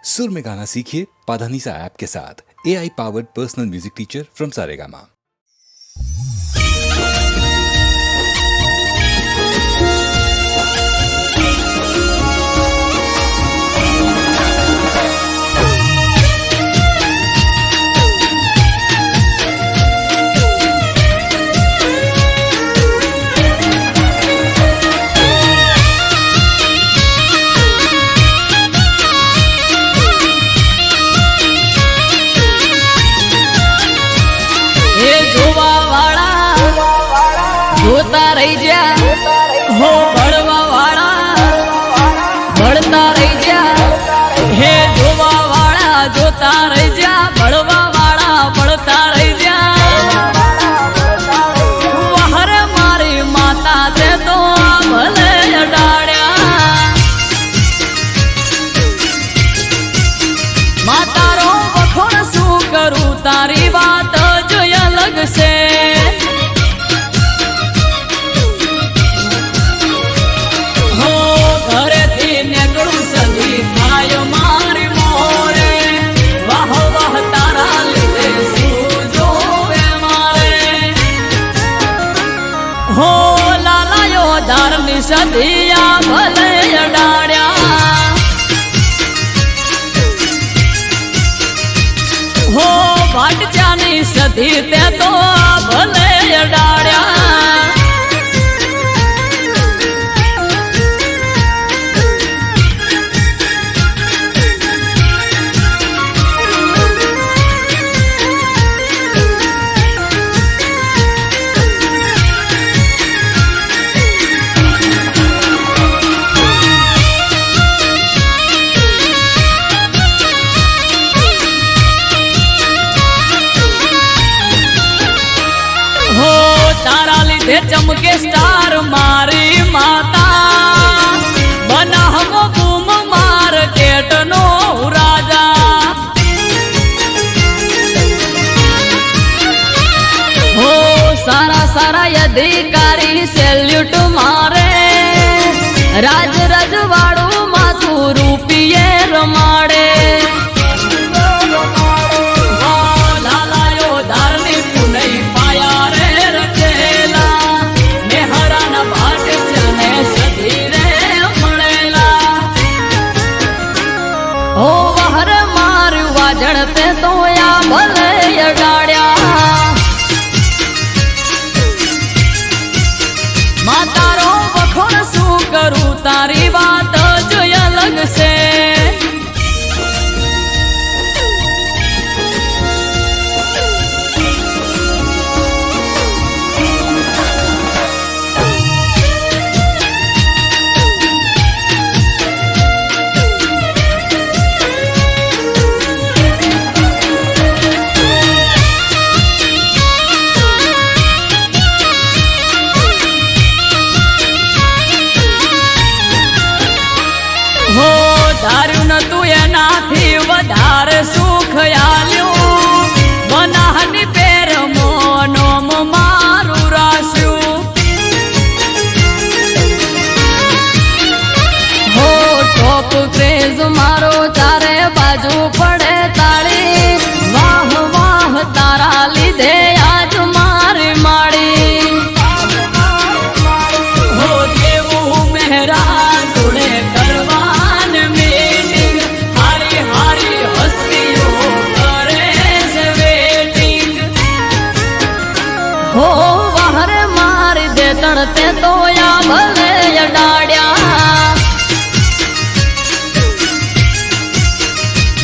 सुर में गाना सीखिए पाधानीसा ऐप के साथ। AI powered personal music teacher from Saregama. જોતા રહી જા હો ભણવા વાળા ભણતા રહી જા હે જોવા વાળા જોતા રહી જા ભણવા વાળા ભણતા રહી જા વહરે મારી માતા તે તો ભલે અડાડ્યા માતારો વખોણ શું કરું તારી વાત જ અલગ છે સદિયા ભલે અડાડ્યા હો ભાટચાની સદી તે તો ભલે અડાડ્યા चमके स्टार मारी माता बना हम बूम मार्केट नो राजा हो सारा सारा अधिकारी सेल्यूट मारे राज रजवाड़ू माथू रूपिये रमाड़े જણતે તો યા ભલે અડાડ્યા માતારો વખોણ શું કરું તારી વાત જ અલગ છે ધાર્યું નતું એનાથી વધારે સુખ આલ્યું બનાહની પેર મોનોમ મારું રાસ્યું હો ટોપ ક્રેઝ મારો ચારે બાજુ પડે તાળી વાહ વાહ તારા લીધે આજ મારી માળી હો દેવું મહેરા જોડે કરવા हो वहरे मारी दे तड़ते तो या भले अडाड्या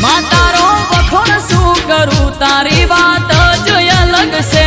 मातारो वखोण शू करूं तारी बात जो अलग से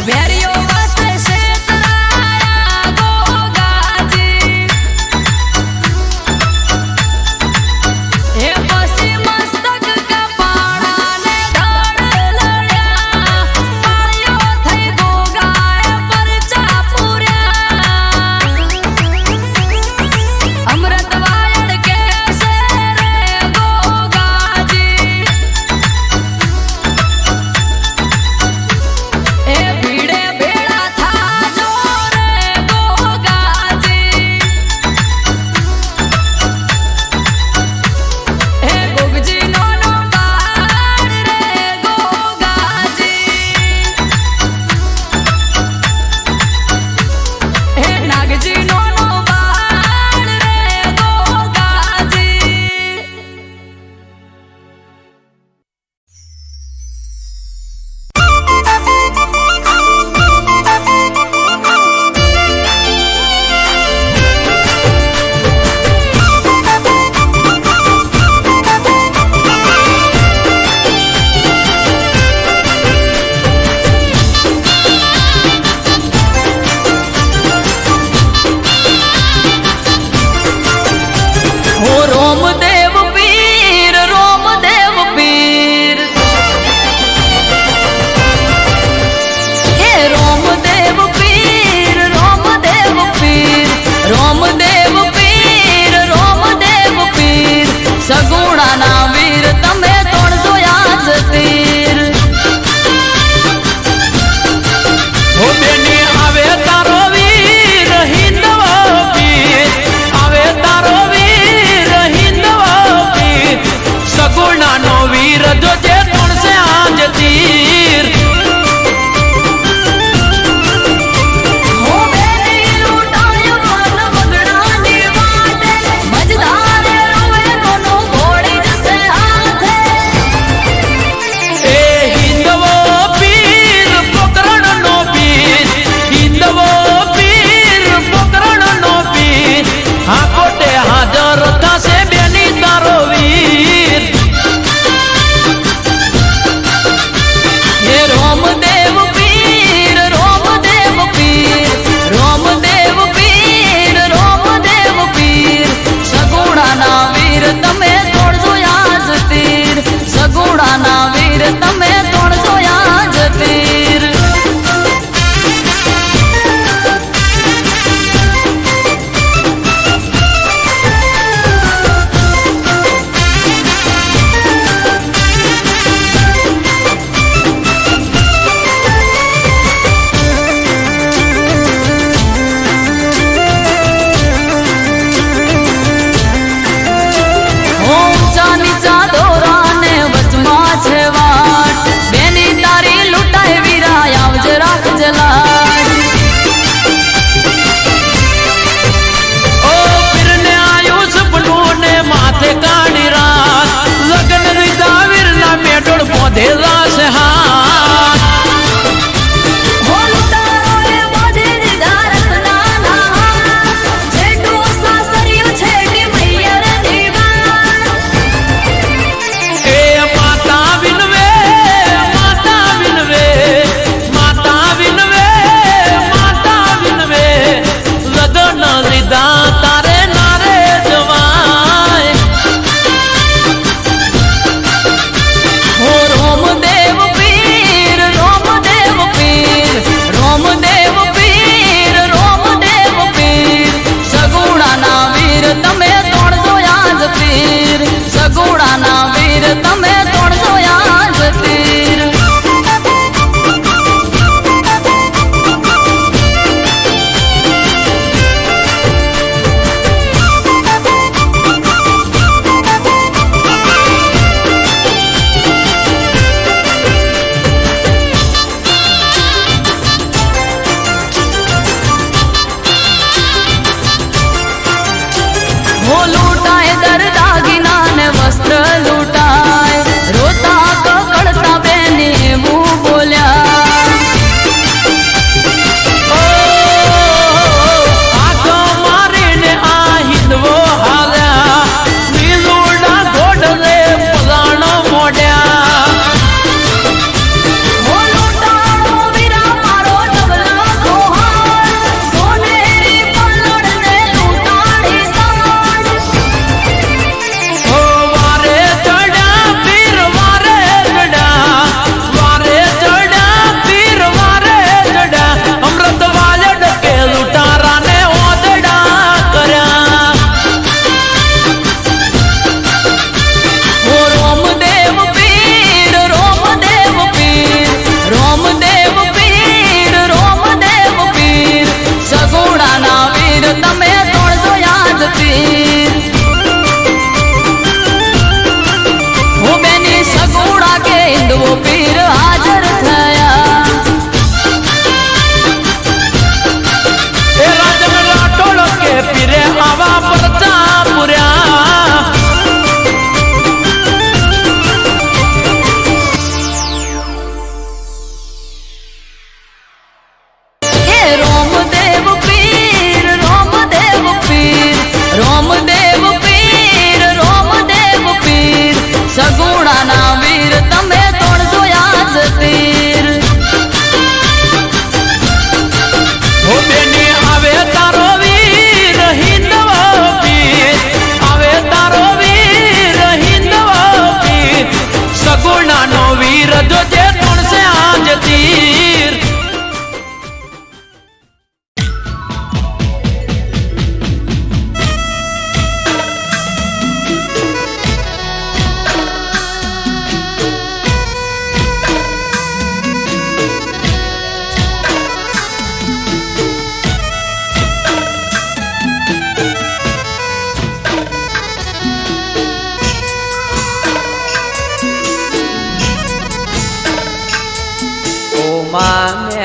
વેરીઓ વાસે શેતરાયા ગોગાજી એ પછી મસ્તક કપાળાને ધડ લડ્યા પાળીઓ થઈ ગોગાએ પરચા પૂર્યા અમૃત વાયડ કેસે રે ગોગાજી એ ભીડે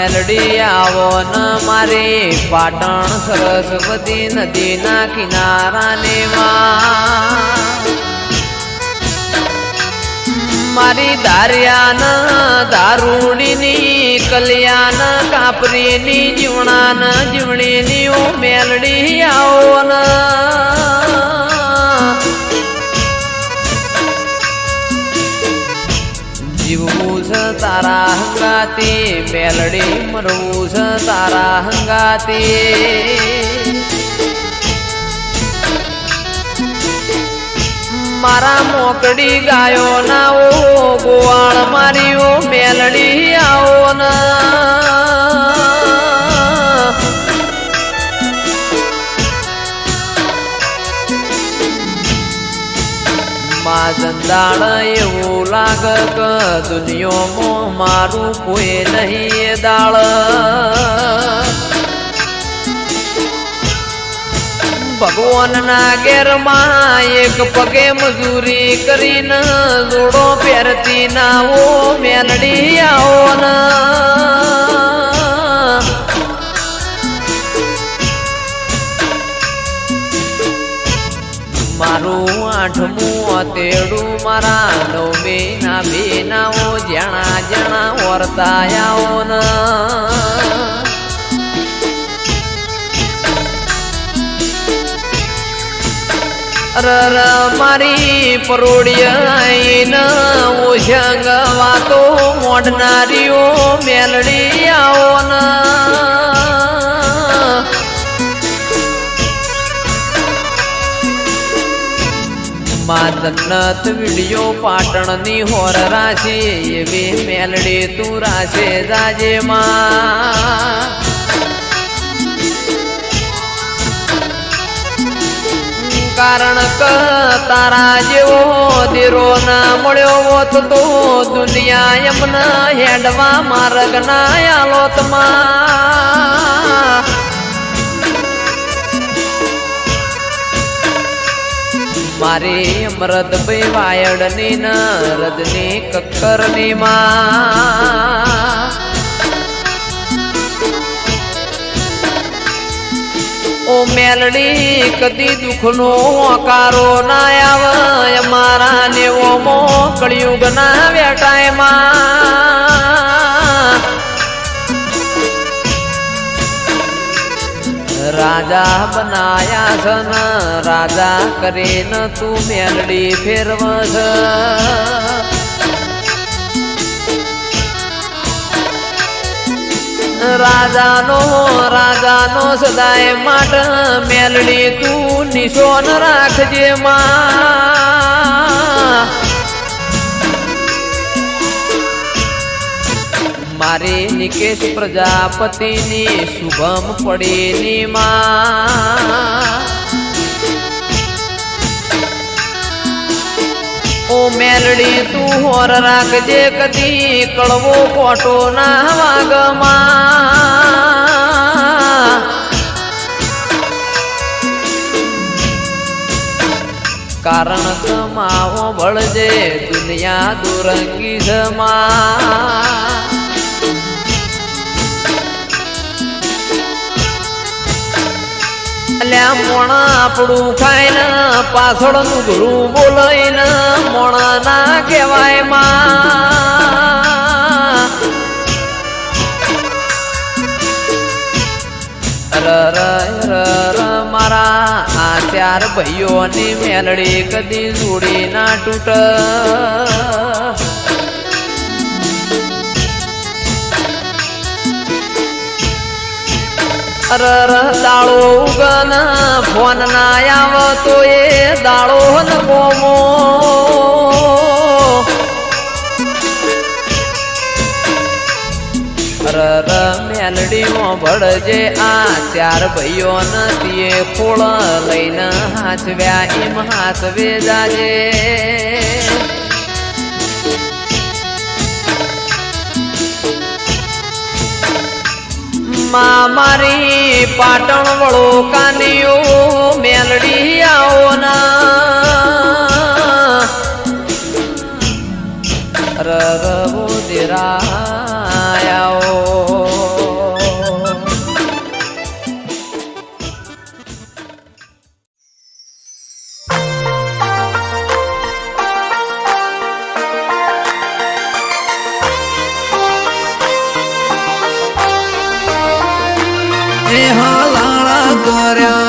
મેલડી આવો ન મારી પાટણ સરસ્વતી નદીના કિનારાને મારી દારિયાન દારૂડીની કલ્યાણ કાપરીની જીવણાન જીવણીની ઓ મેલડી આવો ન જીવવું છે તારા હંગાતી મેલડી મરવું છે તારા હંગાતી મારા મોકડી ગાયો ના ઓ ગોવાળ મારી ઓ મેલડી આવો ના જંદાળ એવું લાગ કે દુનિયામાં મારું કોઈ નહીં દાળ ભગવાનના ઘેરમાં એક પગે મજૂરી કરીને જોડો પહેરતી ના ઓ મેલડી આવો ના મારું આઠમું તેડું મારા નવમી ના બેનાઓ જણા જણા વર્તાયાઓ ન રર મારી પરોડિયાઈન ઓશંગ વાતો મોડનારીઓ મેલડી આવો ના જન્નત વિડિયો પાટણની હોર રાશી એવી મેલડી તું રાશે જાજે માં કારણ કે તારા જેવો દીરો ના મળ્યો હોત તો દુનિયા એમને હેડવા માર્ગ ના આલોત માં મારી અમૃત ભાઈ વાયડની ન રજની કક્કરની માં ઓ મેલડી કદી દુઃખનો હોકારો ના આવે અમારા નેવોમો કળિયુગ ના વેટાયમાં રાજા બનાયા છન રાજા કરીને તું મેલડી ફેરવસ રાજાનો સદાય માટ મેલડી તું નિશોન રાખજે માં મારી નિકેશ પ્રજાપતિની શુભમ પડીની માં ઓ મેલડી તું હોર રાખજે કદી કળવો કોટો ના વાગમાં કારણ કમાવો ભળજે દુનિયા દુરંગી જમા મોણા આપણું ખાઈને પાછળનું ઘરું બોલાઈને મોણા ના કહેવાય માં મારા આ ચાર ભાઈઓની મેલડી કદી જોડી ના તૂટ દાળો ઉગન ફોન ના આવતો એ દાળો ન કોમો મેલડીમાં ભળજે આ ચાર ભાઈઓ નથી ખોળ લઈને હાચવ્યા એમ હાચવે જાજે મારી પાટણ વળો કાનીઓ મેલડી આવો ના રવો દેરાયો ને હલાળા કર્યા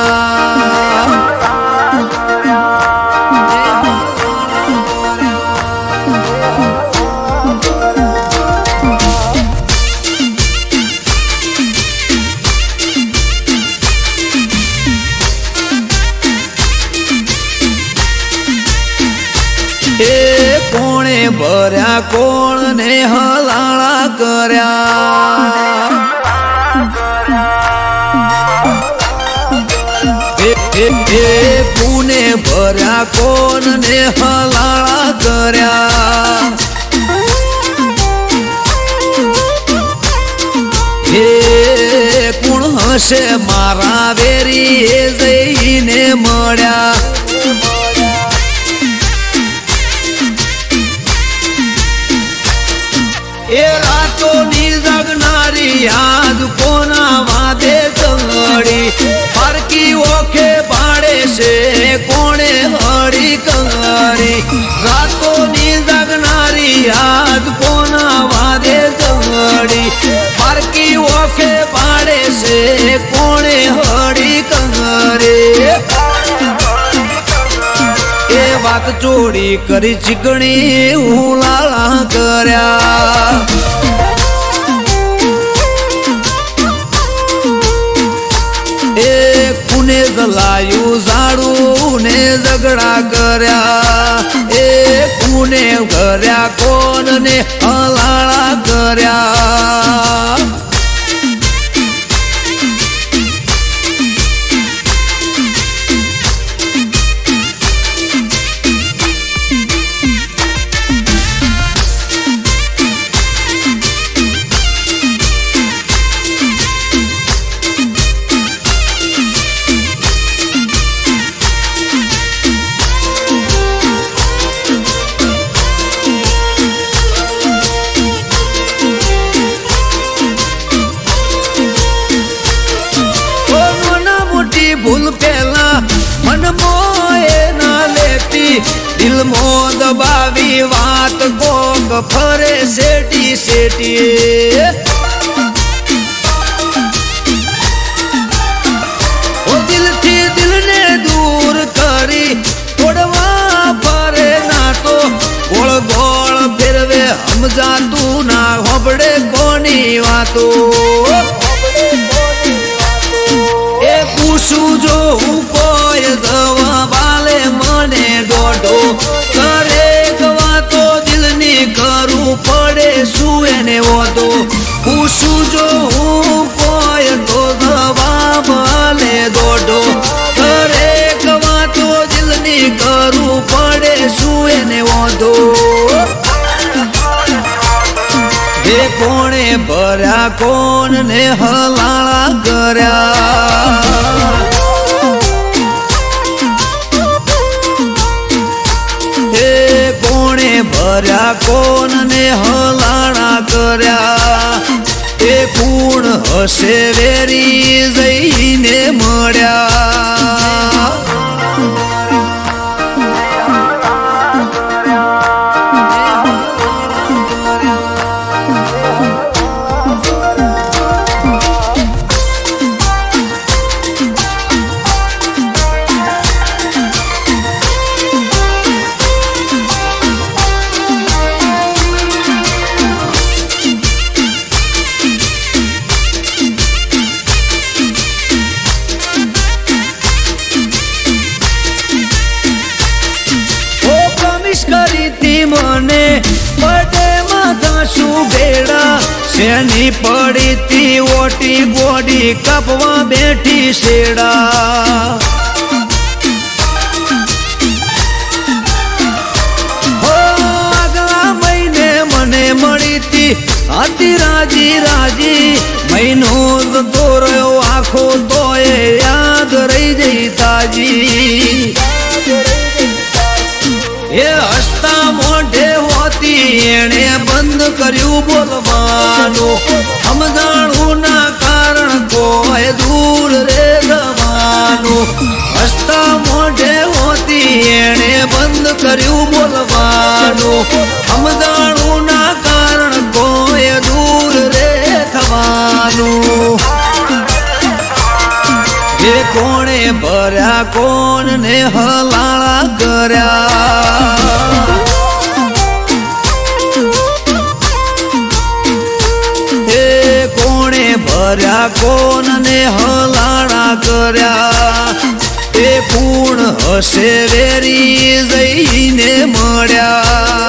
કોણે ભર્યા કોણ ને હલાળા કર્યા કોને ભર્યા કોણ ને હલાળા કર્યા હે કોણ હશે મારા વેરી એ જઈને મળ્યા એ રાતોની જગનારી યાદ કોના વાદે કંગડી પારકી ઓખે પાડે છે કોણે હળી કંગડી રાતોની જગનારી યાદ કોના વાદે કંગડી પારકી ઓખે પાડે છે કોણે હળી કંગડી એ વાત ચોરી કરી ચીકણી ઉલાળા કર્યા એ કુને જલાયું ઝાડું ને ઝઘડા કર્યા એ કુને કર્યા કોણ ને હલાળા કર્યા ભૂલ પેલા મન મોએ ના લેતી દિલ મો દબાવી વાત કોક ફરે શેટી શેટી ઓ દિલથી દિલને દૂર કરી તોડવા ફરે ના તો ગોળ ગોળ ફેરવે સમજાતું ના હોબડે કોની વાતો પૂછું જો હું કોઈ જવાબાલે મને દોઢો દરેક વાતો દિલની કરું પડે શું એને વધો પૂછું જો હું કોઈ તો જવાબાલે દોઢો દરેક વાતો દિલની કરું પડે શું એને વધો એ કોણે ભર્યા કોણ ને હલાળા કર્યા એ કોણે ભર્યા કોણ ને હલાળા કર્યા એ કુણ હશે વેરી જઈને મળ્યા મને પડે માથા શું ભેડા શેની પડી તી ઓટી બોડી કાપવા બેઠી શેડા આગલા મહિને મને મળી તી હતી રાજી રાજી મહિનો જતો રહ્યો આખો તોય યાદ રહી જઈ તાજી એ હસતા મોઢે હોતી એણે બંધ કર્યું બોલવાનું સમજાણું ના કારણ કોઈ દૂર રે જવાનું હસતા મોઢે હોતી એણે બંધ કર્યું બોલવાનું સમજાણું ના કારણ કોઈ દૂર રે થવાનું કોણે ભર્યા કોણ ને હલાળા કર્યા હે કોણે ભર્યા કોણ ને હલાળા કર્યા એ પૂર્ણ હશે વેરી જઈને મળ્યા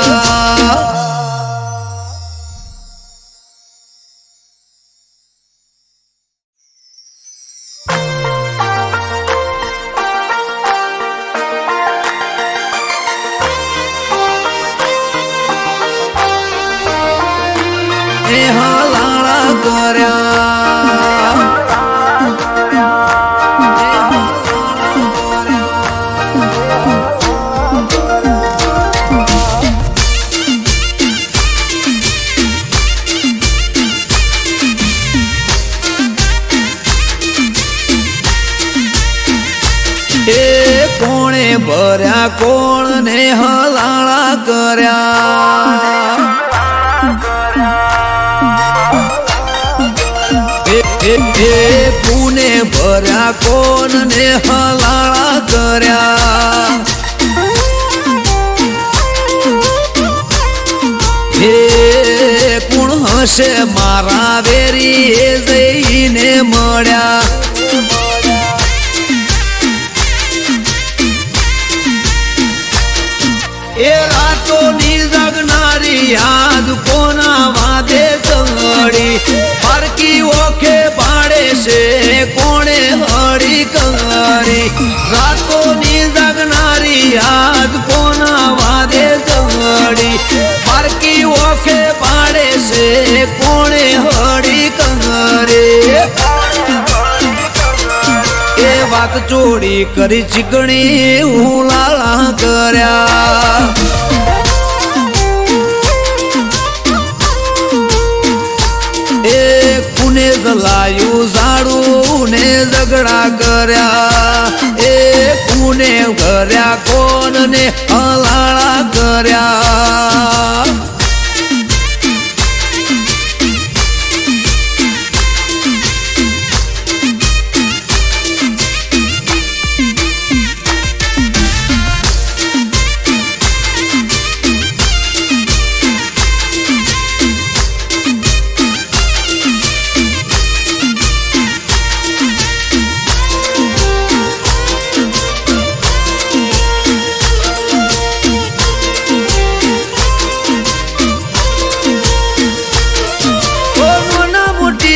હલાળા કર્યા એ કોણે ભર્યા કોણ ને હલાળા કર્યા પુને ભર્યા કોણ ને હલાળા કર્યા હે કોણ હશે મારા વેરી એ જઈને મળ્યા એ રાતોની જગનારી યાદ કોના વાદે કંગડી પારકી ઓખે પાડે છે કોણે હળી કંગડી રાતોની જગનારી યાદ કોના વાદે કંગડી પારકી ઓખે પાડે છે કોણે હળી કંગડી એ વાત ચોરી કરી ચીકણી હું લાળા કર્યા એ કુને જલાયું ઝાડું ને ઝઘડા કર્યા એ કુને કર્યા કોણ ને હલાળા કર્યા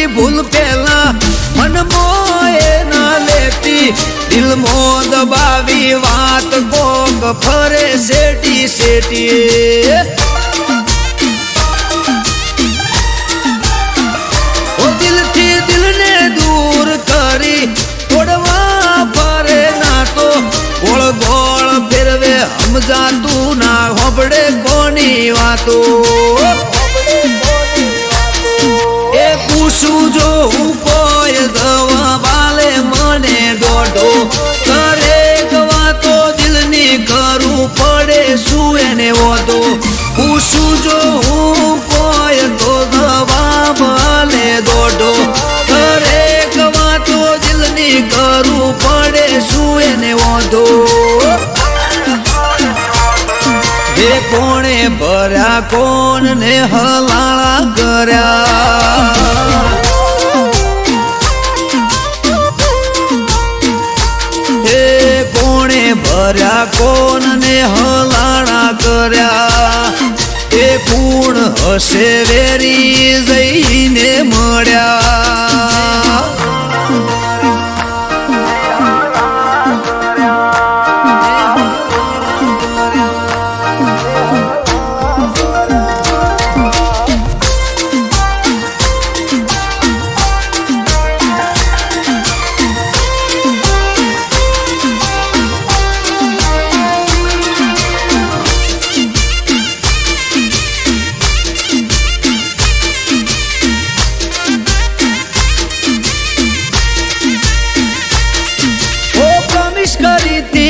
ભૂલ પેલા મન મોએ ના લેતી દિલ મો દબાવી વાત કોક ફરે શેટી શેટી ઓ દિલથી દિલને દૂર કરી તોડવા ફરે ના તો ગોળ ગોળ ફેરવે સમજાતું ના હોબડે કોની વાતો પૂછું જો હું કોઈ દવા વાલે મને દોઢો કરે વાતો દિલની કરું પડે શું એને વધો પૂછું જો હું કોઈ તો દવા વાલે દોઢો કરે વાતો દિલની કરું પડે શું એને વધો એ કોણે ભર્યા કોણ ને હલાળા કર્યા હે કોણે ભર્યા કોણ ને હલાળા કર્યા એ પૂર્ણ હશે વેરી જઈને મળ્યા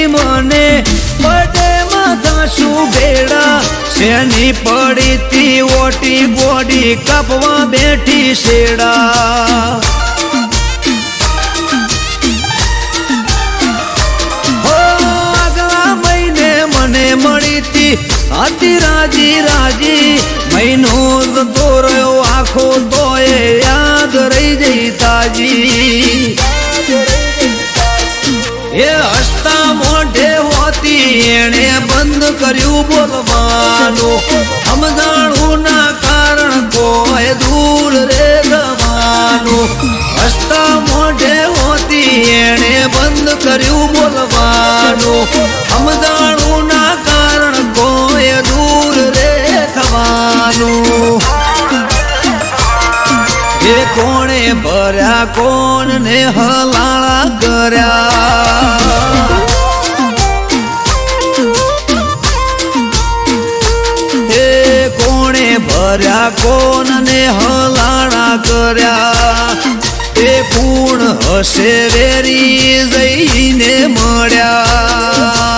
મને બડે માથા શું ભેડા શેની પડી તી ઓટી ગોડી કપવા બેઠી શેડા આતી રાજી રાજી મહિનો જતો રહ્યો આખો તો એ યાદ રહી જઈ તાજી એ હસતા મોઢે હોતી એણે બંધ કર્યું બોલવાનું સમજાણું ના કારણ કોઈ દૂર રે જવાનું હસતા મોઢે હોતી એણે બંધ કર્યું બોલવાનું સમજાણું ના કારણ કોઈ દૂર રે થવાનું એ કોણે ભર્યા કોણ ને હલાળા કર્યા એ કોણે ભર્યા કોણ ને હલાળા કર્યા એ પૂર્ણ હશે વેરી જઈને મળ્યા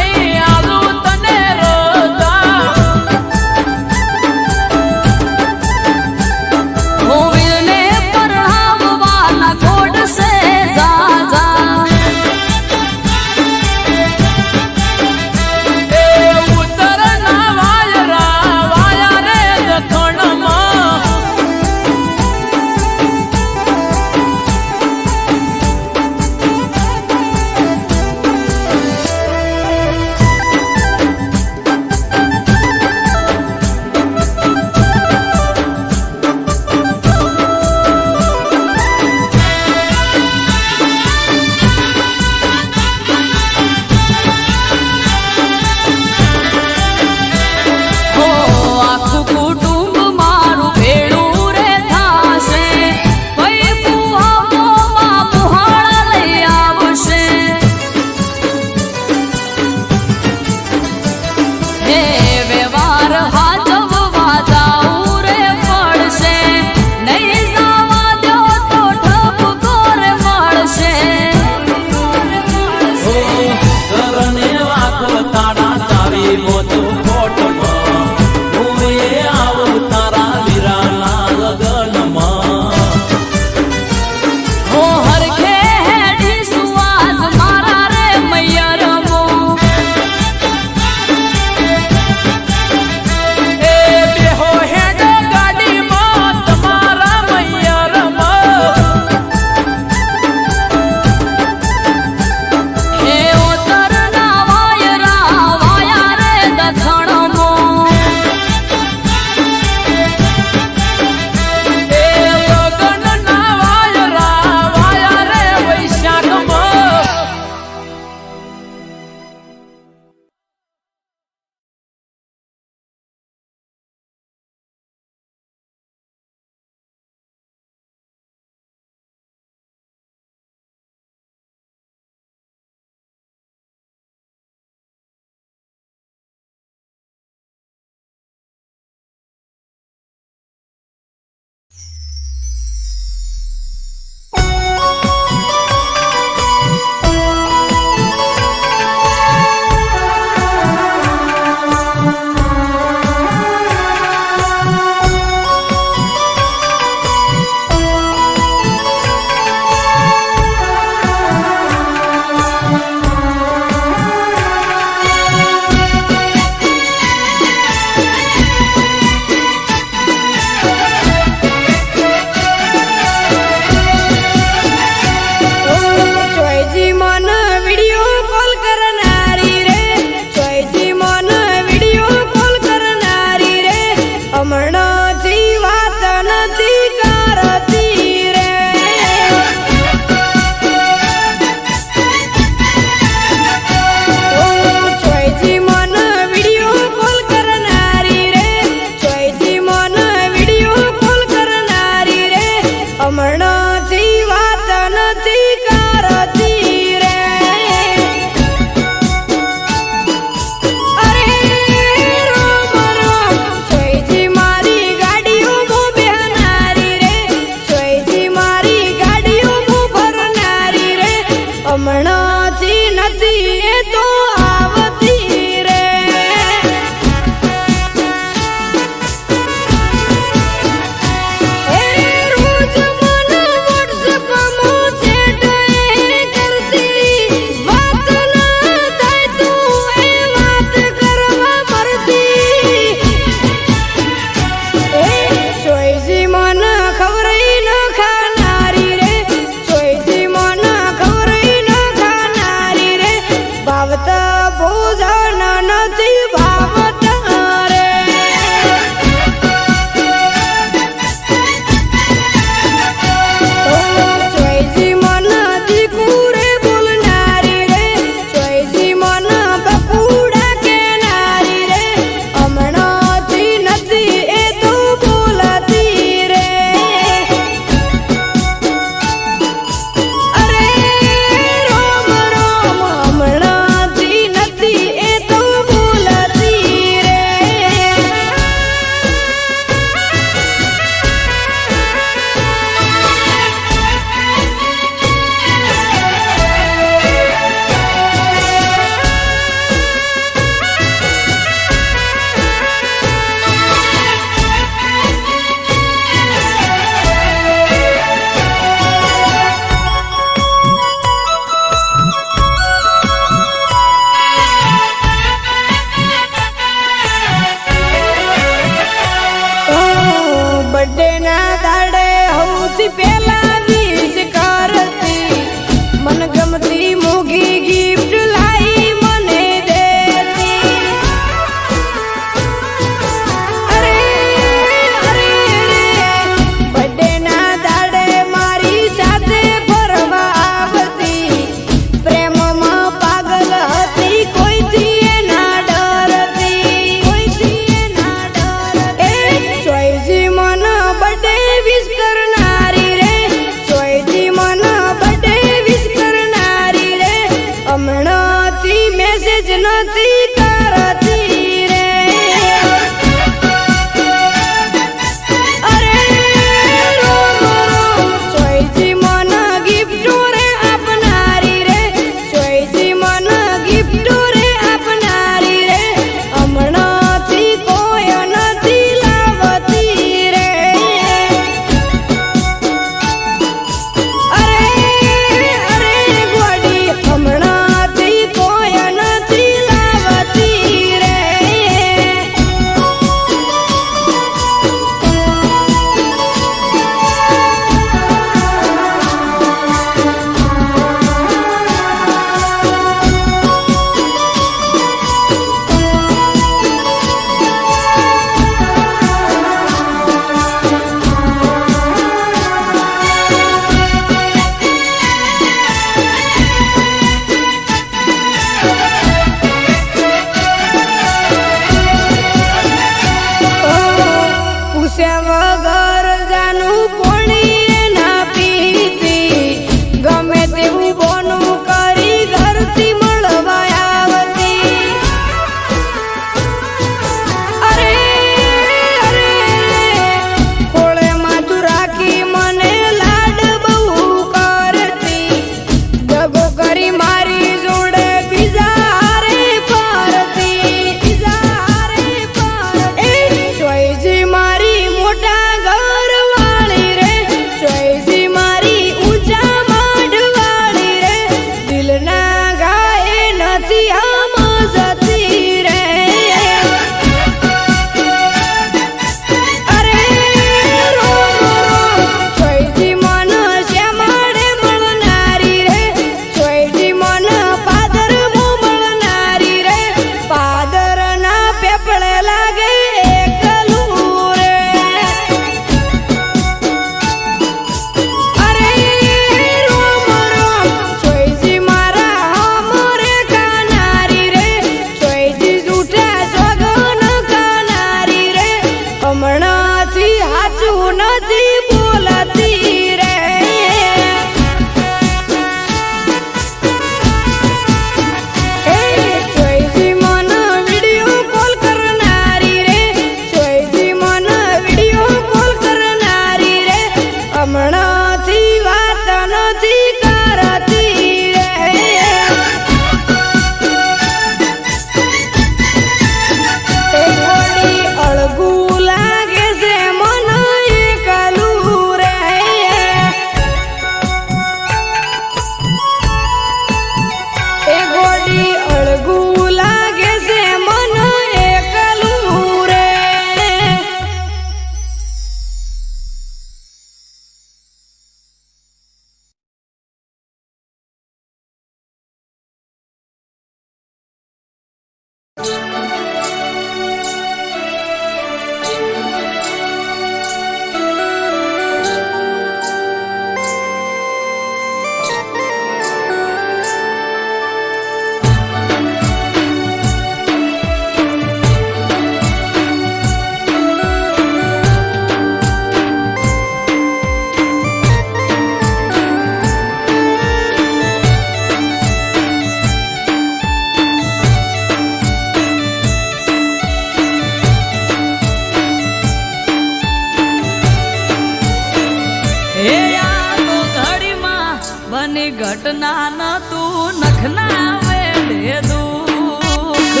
ઘટના ન તું નખના વેડે દુઃખ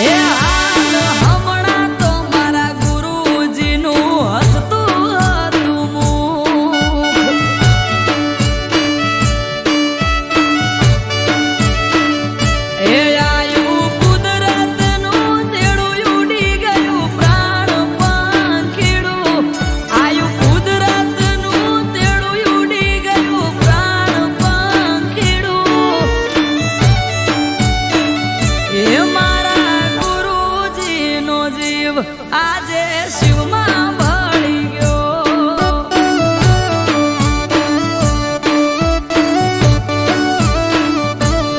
એ હાલ હમણાં તો મારા ગુરુજીનું હસતું હતું મુખ એ આયુ કુદરતનું તેડું ઉડી ગયું પ્રાણ પાંખીડું આયુ કુદરતનું તેડું ઉડી ગયું પ્રાણ પાંખીડું એ મારા ગુરુજીનો જીવ આજે શિવમાં ભળી ગયો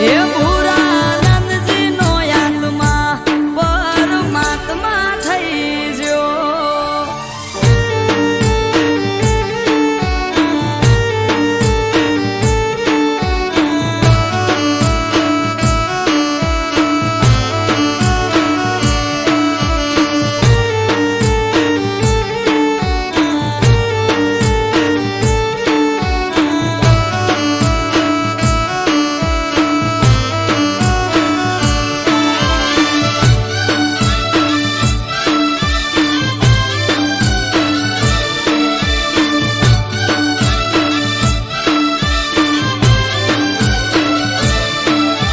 એ ભૂરાનંદજીનો આત્મા પરમાત્મા થઈ ગયો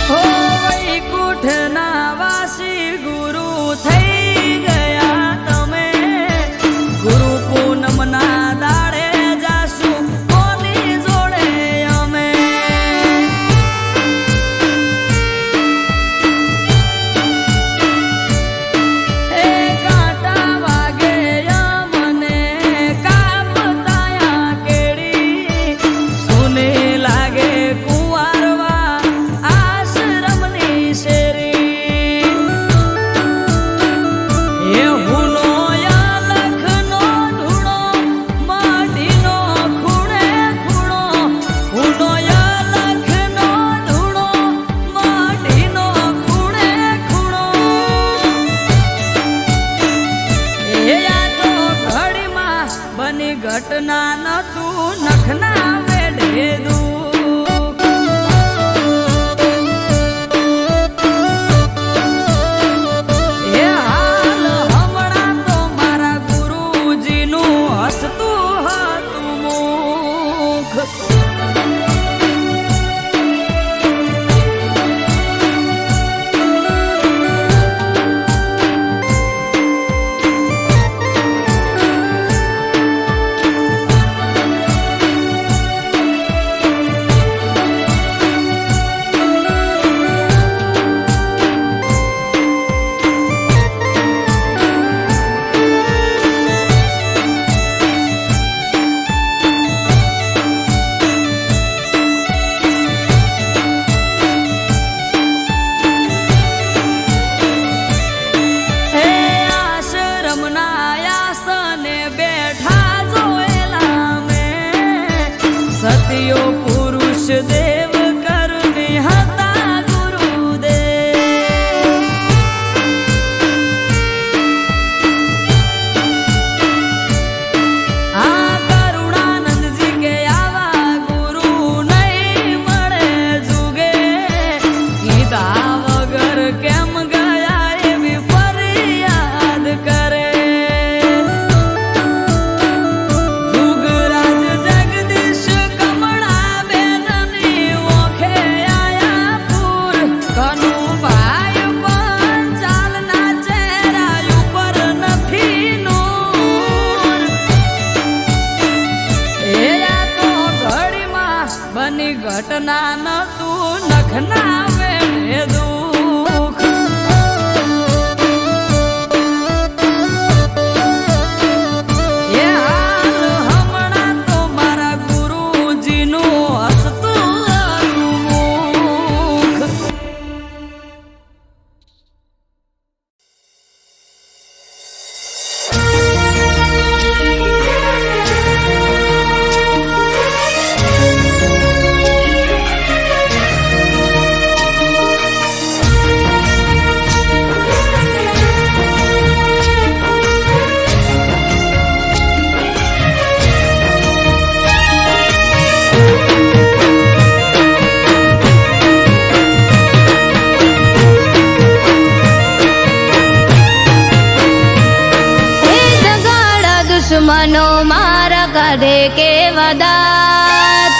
હો વૈકુંઠના વાસી ગુરુ થઈ ગયા તમે ગુરુ પૂનમના દાડે જાશું કોની જોડે અમે એ કાંટા વાગે મને કાપતાયા કેડી સુને લાગે કુંવારવા આશ્રમની શેરી એ હુનો લખનો ધૂણો માટીનો ખૂણે ખૂણો હુનો લખનો ધૂણો માટીનો ખૂણે ખૂણો એ આ તો ઘડીમાં બની ઘટના ન તું નખના વેડે દુઃખ એ હાલ હમણાં તો મારા ગુરુજીનું હસતું હતું મુખ હે આશ્રમના આસને બેઠા જોયેલા મેં સતિયો પુરુષ દેવ કરુણી હતા ગુરુદેવ આ કરુણાનંદજી કે આવા ગુરુ નહીં મળે જુગે કીધા વગર કેમ ગયા એવી ફરિયાદ કરે જુગરાજ જગદીશ કમળા બેનની ઓખે આયા પૂર કનુભાઈ પણ ચાલના ચહેરા ઉપર નથી નૂર એ આ તો ઘડીમાં બની ઘટના ન તું નખના વેડે દુઃખ એ હાલ હમણાં તો મારા ગુરુજીનું હસતું હતું મુખ કાઢે કેવા દાંત.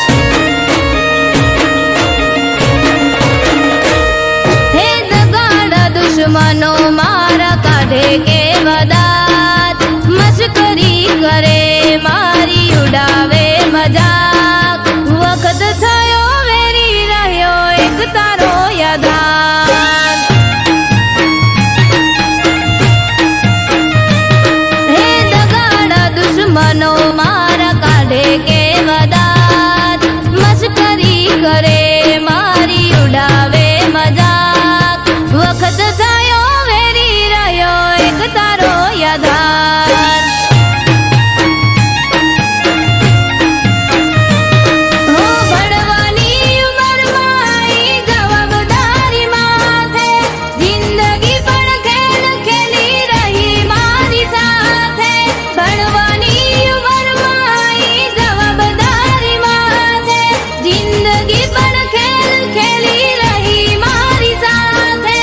હે દગાડા દુશ્મનો મારા કાઢે કેવા દાંત. મશ્કરી કરે મારી ઉડાવે મજાક. વખત થયો વેરી રહ્યો એક તારો યાદાર. હે દગાડા દુશ્મનો મારા કાઢે કેવા દાંત. મશ્કરી કરે મારી ઉડાવે મજાક. વખત થયો વેરી રહ્યો એક તારો યાદાર. હો ભણવાની ઉંમરમાં આઈ જવાબદારી માથે. જિંદગી પણ ખેલ ખેલી રહી મારી સાથે. ભણવાની ઉંમરમાં આઈ જવાબદારી માથે. જિંદગી પણ ખેલ ખેલી રહી મારી સાથે.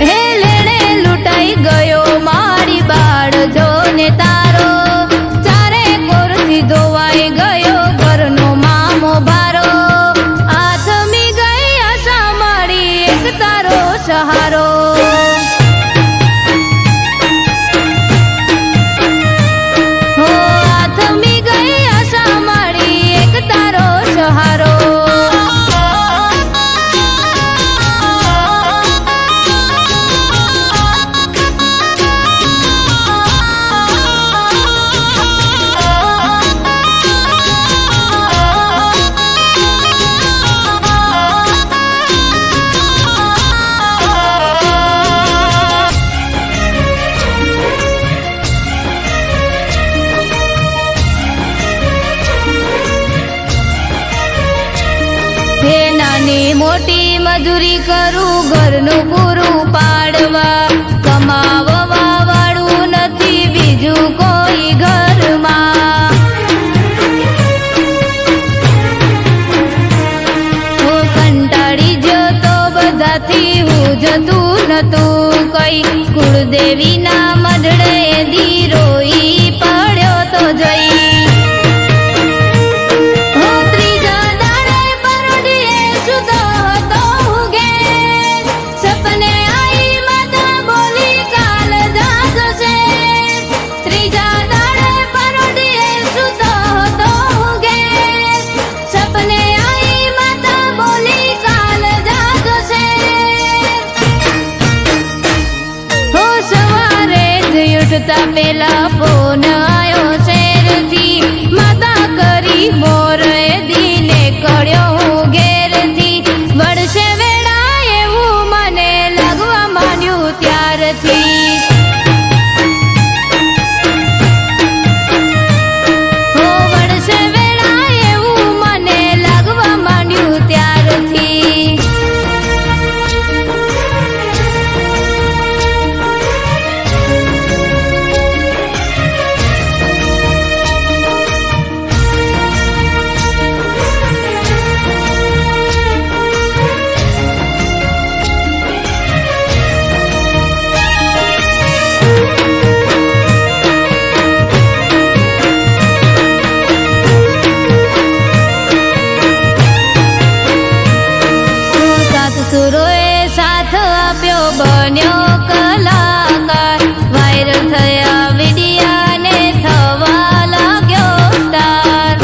હે લેણે લૂંટાઈ ગયો મારી બાળ જોને તારો. ચારે કોરથી ધોવાઈ ગયો ઘરનો મામો ભારો. આથમી ગઈ આશા મારી એક તારો સહારો. હો આથમી ગઈ આશા મારી એક તારો સહારો. હે નાની મોટી મજૂરી કરું ઘરનું પૂરું પાડવા. કમાવવા વાળું નથી બીજું કોઈ ઘરમાં. હું કંટાળી જતો બધાથી હું જતું નતું કઈ. કુળદેવીના મઢડે દી રોઈ પડ્યો તો જઈ. હો ત્રીજા દાડે પરોઢીએ સૂતો હતો હું ઘેર. સપને આઈ માતા બોલી કાલ જાજો છે. ત્રીજા દાડે પરોઢીએ સૂતો હતો હું ઘેર. સપને આઈ માતા બોલી કાલ જાજો છે. હો સવારે જ ઉઠતા પેલા ફોન આયો શેરથી. માતા કરી મોર એ દીને કળ્યો હું ઘેરથી. વળશે વેળા એવું મને લાગવા માંડ્યું ત્યારથી. હો વળશે વેળા એવું મને લાગવા માંડ્યું ત્યારથી. સાત સુરોએ સાથ આપ્યો બન્યો કલાકાર. વાયરલ થયા વિડિયાને થવા લાગ્યો સ્ટાર.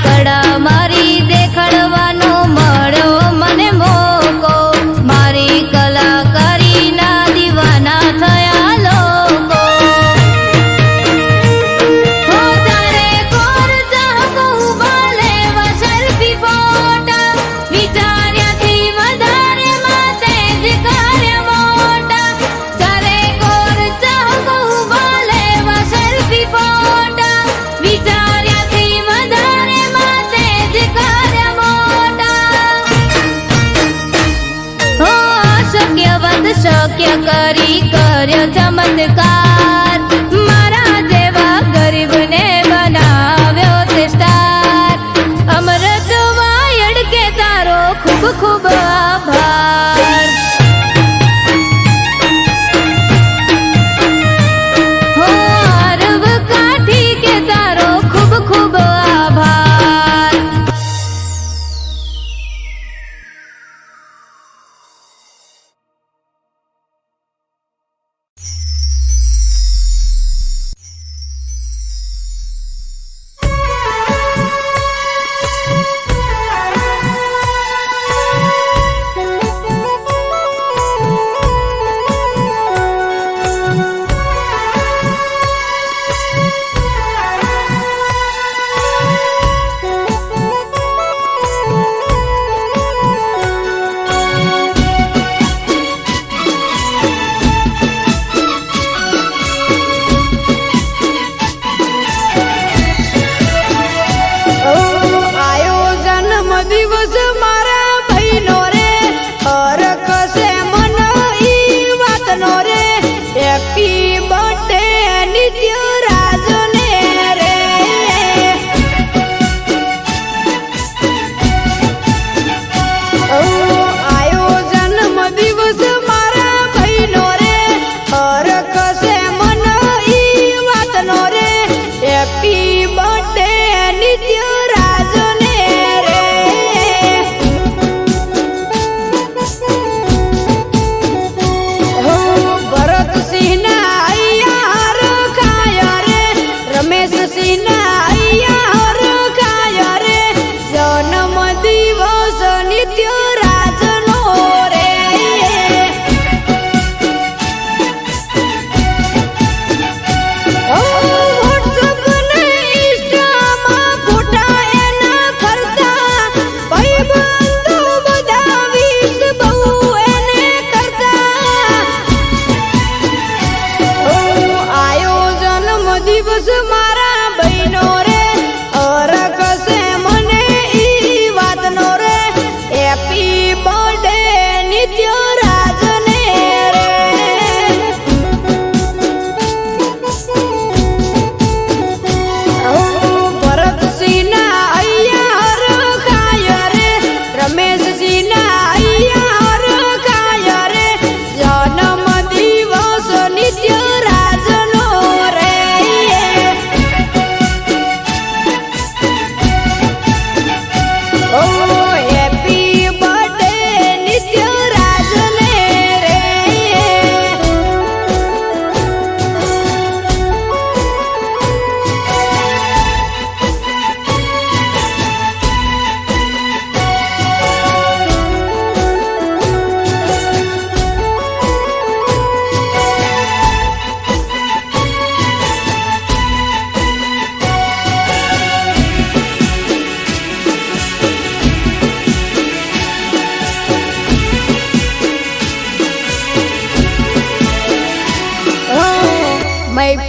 કડા મારી દેખાડવાનો મળ્યો મને મોકો. મારી કલાકારીના દીવાના થયા લોકો. હો ચારે કોર ચાહકો ઉભા લેવા સેલ્ફી ફોટા. વિચાર્યાથી વધારે માતે જ કાર્ય મોટા. ચારે કોર ચાહકો ઉભા લેવા સેલ્ફી ફોટા. વિચાર્યાથી વધારે માતે જ કાર્ય મોટા. હો અશક્ય વદ શક્ય કરી કર્યો ચમત્કાર. મારા જેવા ગરીબને બનાવ્યો તે સ્ટાર. અમૃત વાયડ કે તારો ખૂબ ખૂબ આભાર.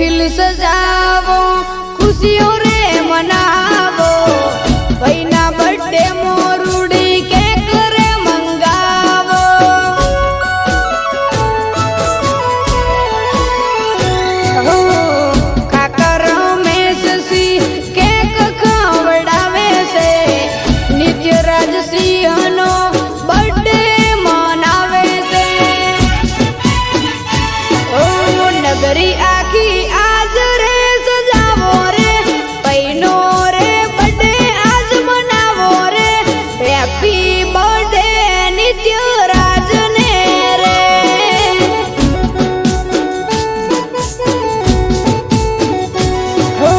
महफिल सजावो खुशियों रे मनावो भाईना बर्थडे मोरुड़ी केक रे मंगावो हो काका रमेश सी केक खवड़ावे से नित्य राज सिंह नो बर्थडे मनावे से ओ नगरी आखी आज रे सजावो रे पैनो रे बर्थडे आज मनावो रे हैप्पी बर्थडे नित्य राज ने रे हो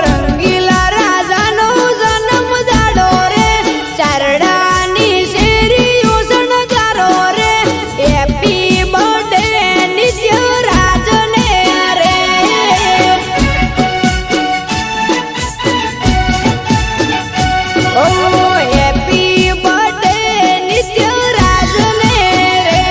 रंगीला राजा नो जन्म दाड़ो रे चारडानी शेरीओ शणगारो रे हैप्पी बर्थडे नित्य राज ने रे ओ हैप्पी बर्थडे नित्य राज ने रे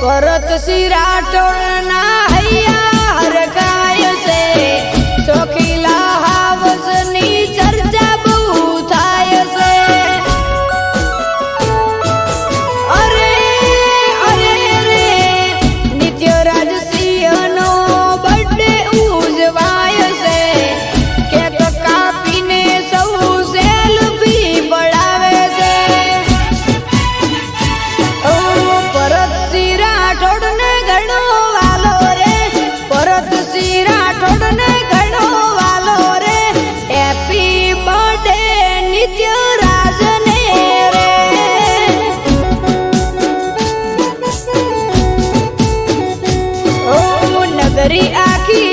परत सिरा टोळना हैया हरकाय से शोखीला हावसनी चर्चा बहु थाय से अरे अरे रे नित्य राज सिंह नो बर्थडे उजवाय से केक कापीने सौ सेल्फी पડાવે છે ओ परत सिरा ठोडने घणो वालो रे परत सिरा ठोडने घणो वालो रे हैप्पी बर्थडे नित्य राज ने रे ओ नगरी आखी